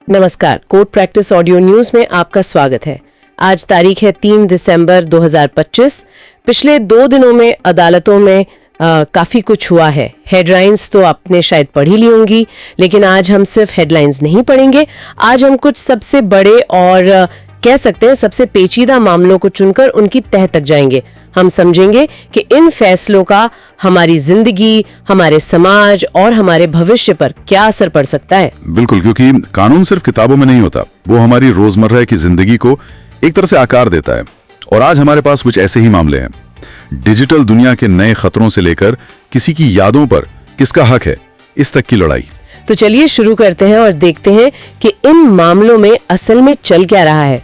नमस्कार, court practice audio news में आपका स्वागत है। आज तारीख है 3 दिसंबर 2025। पिछले 2 दिनों में अदालतों में काफी कुछ हुआ है। हेडलाइंस तो आपने शायद पढ़ ही ली होंगी, लेकिन आज हम सिर्फ हेडलाइंस नहीं पढ़ेंगे। आज हम कुछ सबसे बड़े और कह सकते हैं सबसे पेचीदा मामलों को चुनकर उनकी तह तक जाएंगे। हम समझेंगे कि इन फैसलों का हमारी जिंदगी, हमारे समाज और हमारे भविष्य पर क्या असर पड़ सकता है। बिल्कुल, क्योंकि कानून सिर्फ किताबों में नहीं होता, वो हमारी रोजमर्रा की जिंदगी को एक तरह से आकार देता है। और आज हमारे पास कुछ ऐसे ही मामले हैं। डिजिटल दुनिया के नए खतरों से लेकर किसी की यादों पर किसका हक है, इस तक की लड़ाई। तो चलिए शुरू करते हैं और देखते हैं कि इन मामलों में असल में चल क्या रहा है।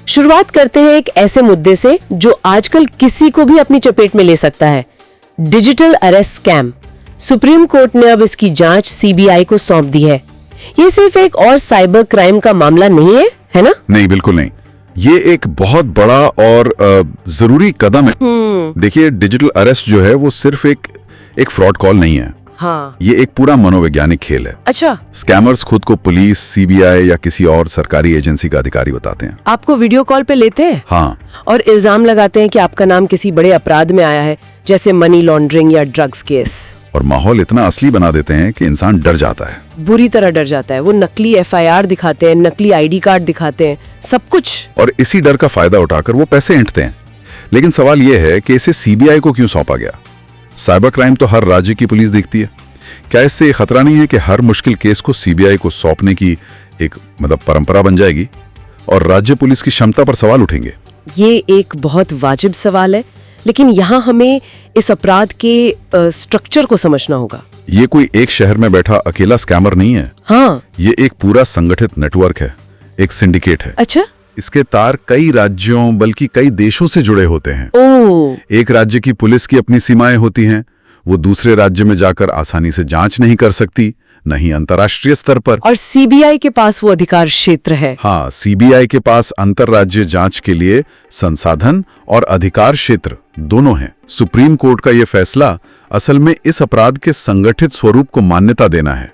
शुरुआत करते हैं एक ऐसे मुद्दे से जो आजकल किसी को भी अपनी चपेट में ले सकता है, digital arrest scam. Supreme court ने अब इसकी जांच सीबीआई को सौंप दी है। ये सिर्फ एक और साइबर क्राइम का मामला नहीं है ना? नहीं, बिल्कुल नहीं। ये एक बहुत बड़ा और जरूरी कदम है। देखिए, डिजिटल अरेस्ट जो है वो सिर्फ एक फ्रॉड कॉल नहीं है। हाँ। ये एक पूरा मनोवैज्ञानिक खेल है। अच्छा। स्कैमर्स खुद को पुलिस, सीबीआई या किसी और सरकारी एजेंसी का अधिकारी बताते हैं। आपको वीडियो कॉल पे लेते हैं? हाँ। और इल्जाम लगाते हैं कि आपका नाम किसी बड़े अपराध में आया है, जैसे मनी लॉन्ड्रिंग या ड्रग्स केस। और माहौल इतना असली बना देते हैं कि इंसान डर जाता है, बुरी तरह डर जाता है। वो नकली एफआईआर दिखाते हैं, नकली आईडी कार्ड दिखाते हैं, सब कुछ। और इसी डर का फायदा उठाकर वो पैसे ऐंठते हैं। लेकिन सवाल ये है कि इसे सीबीआई को क्यों सौंपा गया? साइबर क्राइम तो हर राज्य की पुलिस देखती है। क्या इससे खतरा नहीं है कि हर मुश्किल केस को सीबीआई को सौंपने की एक परंपरा बन जाएगी और राज्य पुलिस की क्षमता पर सवाल उठेंगे? ये एक बहुत वाजिब सवाल है, लेकिन यहाँ हमें इस अपराध के स्ट्रक्चर को समझना होगा। ये कोई एक शहर में बैठा अकेला स्कैमर नहीं है। हाँ। ये एक पूरा संगठित नेटवर्क है, एक सिंडिकेट है। अच्छा। इसके तार कई राज्यों बल्कि कई देशों से जुड़े होते हैं। एक राज्य की पुलिस की अपनी सीमाएं होती हैं, वो दूसरे राज्य में जाकर आसानी से जांच नहीं कर सकती, नहीं अंतर्राष्ट्रीय स्तर पर। और सीबीआई के पास वो अधिकार क्षेत्र है। हाँ, सीबीआई के पास अंतर्राज्यीय जांच के लिए संसाधन और अधिकार क्षेत्र दोनों हैं। सुप्रीम कोर्ट का ये फैसला असल में इस अपराध के संगठित स्वरूप को मान्यता देना है।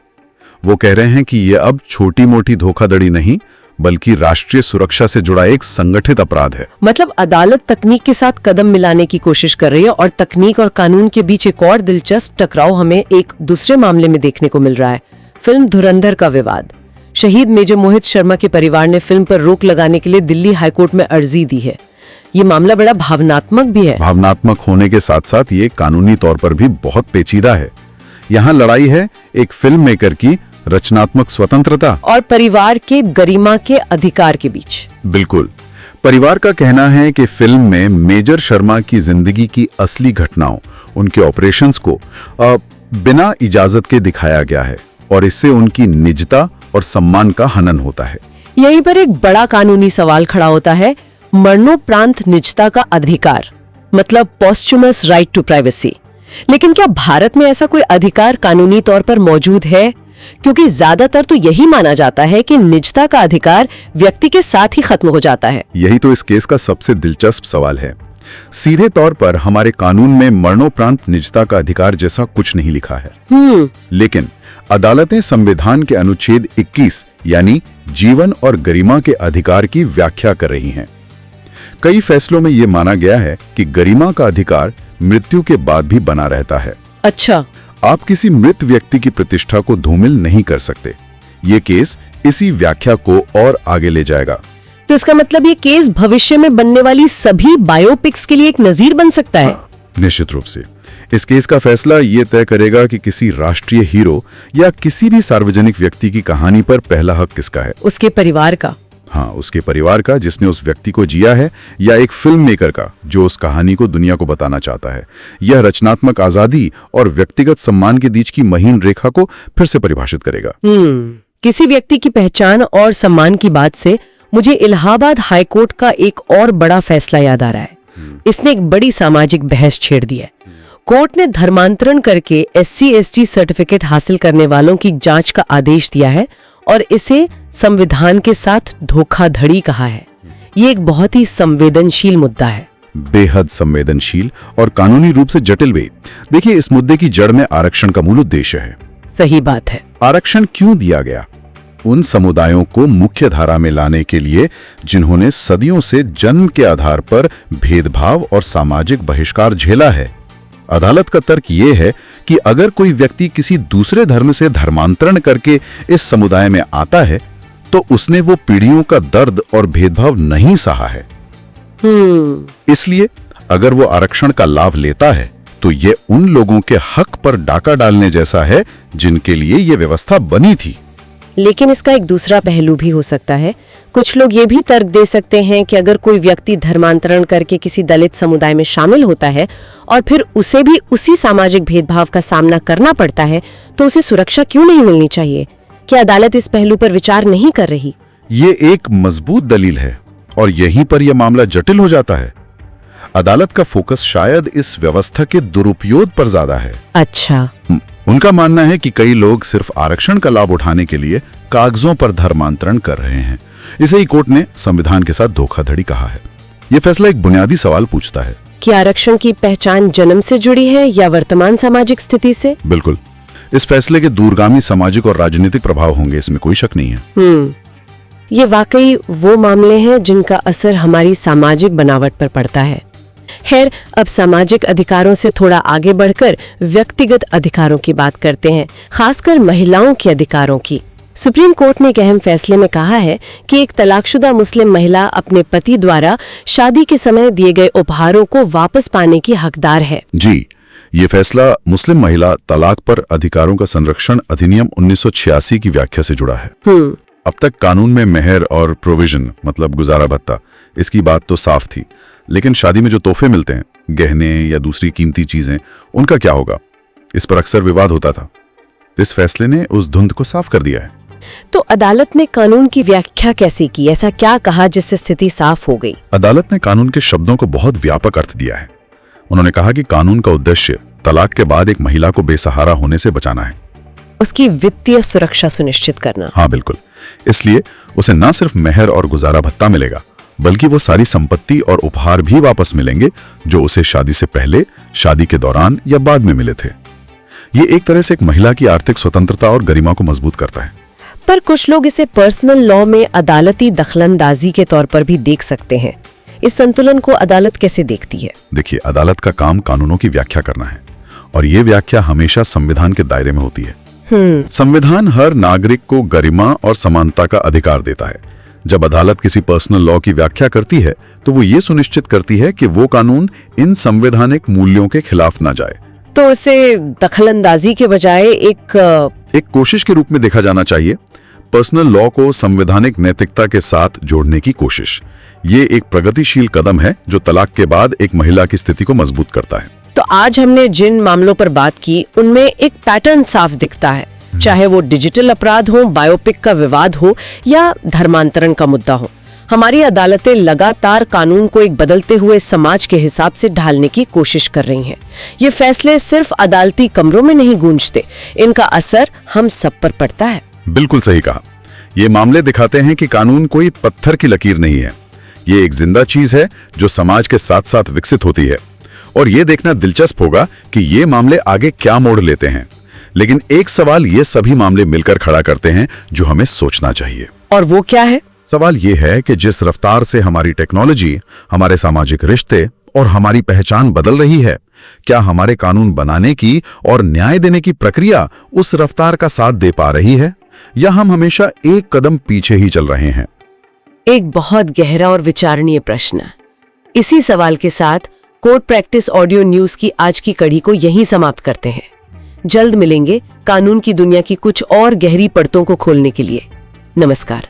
वो कह रहे हैं कि ये अब छोटी मोटी धोखाधड़ी नहीं, बल्कि राष्ट्रीय सुरक्षा से जुड़ा एक संगठित अपराध है। मतलब अदालत तकनीक के साथ कदम मिलाने की कोशिश कर रही है, और तकनीक और कानून के बीच एक और दिलचस्प टकराव हमें एक दूसरे मामले में देखने को मिल रहा है। फिल्म धुरंधर का विवाद। शहीद मेजर मोहित शर्मा के परिवार ने फिल्म पर रोक लगाने के लिए दिल्ली हाईकोर्ट में अर्जी दी है। ये मामला बड़ा भावनात्मक भी है। भावनात्मक होने के साथ साथ ये कानूनी तौर पर भी बहुत पेचीदा है। यहाँ लड़ाई है एक फिल्म मेकर की रचनात्मक स्वतंत्रता और परिवार के गरिमा के अधिकार के बीच। बिल्कुल। परिवार का कहना है कि फिल्म में मेजर शर्मा की जिंदगी की असली घटनाओं, उनके ऑपरेशंस को बिना इजाजत के दिखाया गया है और इससे उनकी निजता और सम्मान का हनन होता है। यहीं पर एक बड़ा कानूनी सवाल खड़ा होता है, मरणोपरांत निजता का अधिकार, मतलब पॉस्चुमस राइट टू प्राइवेसी। लेकिन क्या भारत में ऐसा कोई अधिकार कानूनी तौर पर मौजूद है? क्योंकि ज्यादातर तो यही माना जाता है कि निजता का अधिकार व्यक्ति के साथ ही खत्म हो जाता है। यही तो इस केस का सबसे दिलचस्प सवाल है। सीधे तौर पर हमारे कानून में मरणोपरांत निजता का अधिकार जैसा कुछ नहीं लिखा है। लेकिन अदालतें संविधान के अनुच्छेद 21 यानी जीवन और गरिमा के अधिकार की व्याख्या कर रही हैं। कई फैसलों में यह माना गया है कि गरिमा का अधिकार मृत्यु के बाद भी बना रहता है। अच्छा। आप किसी मृत व्यक्ति की प्रतिष्ठा को धूमिल नहीं कर सकते। ये केस इसी व्याख्या को और आगे ले जाएगा। तो इसका मतलब ये केस भविष्य में बनने वाली सभी बायोपिक्स के लिए एक नजीर बन सकता है। निश्चित रूप से। इस केस का फैसला ये तय करेगा कि किसी राष्ट्रीय हीरो या किसी भी सार्वजनिक व्यक्ति की कहानी पर पहला हक किसका है। उसके परिवार का। हाँ, उसके परिवार का जिसने उस व्यक्ति को जिया है, या एक फिल्म मेकर का जो उस कहानी को दुनिया को बताना चाहता है। यह रचनात्मक आजादी और व्यक्तिगत सम्मान के बीच की महीन रेखा को फिर से परिभाषित करेगा। किसी व्यक्ति की पहचान और सम्मान की बात से मुझे इलाहाबाद हाईकोर्ट का एक और बड़ा फैसला याद आ रहा है। इसने एक बड़ी सामाजिक बहस छेड़ दी है। कोर्ट ने धर्मांतरण करके SC/ST सर्टिफिकेट हासिल करने वालों की जांच का आदेश दिया है और इसे संविधान के साथ धोखाधड़ी कहा है। ये एक बहुत ही संवेदनशील मुद्दा है। बेहद संवेदनशील और कानूनी रूप से जटिल भी। देखिए, इस मुद्दे की जड़ में आरक्षण का मूल उद्देश्य है। सही बात है। आरक्षण क्यों दिया गया? उन समुदायों को मुख्य धारा में लाने के लिए जिन्होंने सदियों से जन्म के आधार पर भेदभाव और सामाजिक बहिष्कार झेला है। अदालत का तर्क ये है कि अगर कोई व्यक्ति किसी दूसरे धर्म से धर्मांतरण करके इस समुदाय में आता है तो उसने वो पीढ़ियों का दर्द और भेदभाव नहीं सहा है। इसलिए अगर वो आरक्षण का लाभ लेता है तो ये उन लोगों के हक पर डाका डालने जैसा है जिनके लिए ये व्यवस्था बनी थी। लेकिन इसका एक दूसरा पहलू भी हो सकता है। कुछ लोग ये भी तर्क दे सकते हैं कि अगर कोई व्यक्ति धर्मांतरण करके किसी दलित समुदाय में शामिल होता है और फिर उसे भी उसी सामाजिक भेदभाव का सामना करना पड़ता है तो उसे सुरक्षा क्यों नहीं मिलनी चाहिए? क्या अदालत इस पहलू पर विचार नहीं कर रही? ये एक मजबूत दलील है और यहीं पर यह मामला जटिल हो जाता है। अदालत का फोकस शायद इस व्यवस्था के दुरुपयोग पर ज्यादा है। अच्छा। उनका मानना है कि कई लोग सिर्फ आरक्षण का लाभ उठाने के लिए कागजों पर धर्मांतरण कर रहे हैं। इसे ही कोर्ट ने संविधान के साथ धोखाधड़ी कहा है। यह फैसला एक बुनियादी सवाल पूछता है कि आरक्षण की पहचान जन्म से जुड़ी है या वर्तमान सामाजिक स्थिति से? बिल्कुल। इस फैसले के दूरगामी सामाजिक और राजनीतिक प्रभाव होंगे, इसमें कोई शक नहीं है। ये वाकई वो मामले हैं जिनका असर हमारी सामाजिक बनावट पर पड़ता है। खैर, अब सामाजिक अधिकारों से थोड़ा आगे बढ़कर व्यक्तिगत अधिकारों की बात करते हैं, खासकर महिलाओं के अधिकारों की। सुप्रीम कोर्ट ने एक अहम फैसले में कहा है कि एक तलाकशुदा मुस्लिम महिला अपने पति द्वारा शादी के समय दिए गए उपहारों को वापस पाने की हकदार है। जी, ये फैसला मुस्लिम महिला तलाक पर अधिकारों का संरक्षण अधिनियम 1986 की व्याख्या से जुड़ा है। अब तक कानून में मेहर और प्रोविजन मतलब गुजारा भत्ता, इसकी बात तो साफ थी, लेकिन शादी में जो तोहफे मिलते हैं, गहने या दूसरी कीमती चीजें, उनका क्या होगा? इस पर अक्सर विवाद होता था। इस फैसले ने उस धुंध को साफ कर दिया है। तो अदालत ने कानून की व्याख्या कैसे की? ऐसा क्या कहा जिससे स्थिति साफ हो गई? अदालत ने कानून के शब्दों को बहुत व्यापक अर्थ दिया है। उन्होंने कहा कि कानून का उद्देश्य तलाक के बाद एक महिला को बेसहारा होने से बचाना है, उसकी वित्तीय सुरक्षा सुनिश्चित करना। हाँ बिल्कुल। इसलिए उसे न सिर्फ मेहर और गुजारा भत्ता मिलेगा, बल्कि वो सारी संपत्ति और उपहार भी वापस मिलेंगे जो उसे शादी से पहले, शादी के दौरान या बाद में मिले थे। ये एक तरह से एक महिला की आर्थिक स्वतंत्रता और गरिमा को मजबूत करता है। पर कुछ लोग इसे पर्सनल लॉ में अदालती दखलंदाजी के तौर पर भी देख सकते हैं। इस संतुलन को अदालत कैसे देखती है? देखिए, अदालत का काम कानूनों की व्याख्या करना है और ये व्याख्या हमेशा संविधान के दायरे में होती है। संविधान हर नागरिक को गरिमा और समानता का अधिकार देता है। जब अदालत किसी पर्सनल लॉ की व्याख्या करती है तो वो ये सुनिश्चित करती है कि वो कानून इन संवैधानिक मूल्यों के खिलाफ ना जाए। तो इसे दखलंदाजी के बजाय एक कोशिश के रूप में देखा जाना चाहिए। पर्सनल लॉ को संवैधानिक नैतिकता के साथ जोड़ने की कोशिश, ये एक प्रगतिशील कदम है जो तलाक के बाद एक महिला की स्थिति को मजबूत करता है। तो आज हमने जिन मामलों पर बात की उनमें एक पैटर्न साफ दिखता है, चाहे वो डिजिटल अपराध हो, बायोपिक का विवाद हो या धर्मांतरण का मुद्दा हो। हमारी अदालतें लगातार कानून को एक बदलते हुए समाज के हिसाब से ढालने की कोशिश कर रही हैं। ये फैसले सिर्फ अदालती कमरों में नहीं गूंजते, इनका असर हम सब पर पड़ता है। बिल्कुल सही कहा। ये मामले दिखाते हैं कि कानून कोई पत्थर की लकीर नहीं है, ये एक जिंदा चीज है जो समाज के साथ साथ विकसित होती है। और ये देखना दिलचस्प होगा कि ये मामले आगे क्या मोड़ लेते हैं। लेकिन एक सवाल ये सभी मामले मिलकर खड़ा करते हैं जो हमें सोचना चाहिए। और वो क्या है? सवाल ये है कि जिस रफ्तार से हमारी टेक्नोलॉजी, हमारे सामाजिक रिश्ते और हमारी पहचान बदल रही है, क्या हमारे कानून बनाने की और न्याय देने की प्रक्रिया उस रफ्तार का साथ दे पा रही है, या हम हमेशा एक कदम पीछे ही चल रहे हैं? एक बहुत गहरा और विचारणीय प्रश्न। इसी सवाल के साथ कोर्ट प्रैक्टिस ऑडियो न्यूज की आज की कड़ी को यहीं समाप्त करते हैं। जल्द मिलेंगे कानून की दुनिया की कुछ और गहरी परतों को खोलने के लिए। नमस्कार।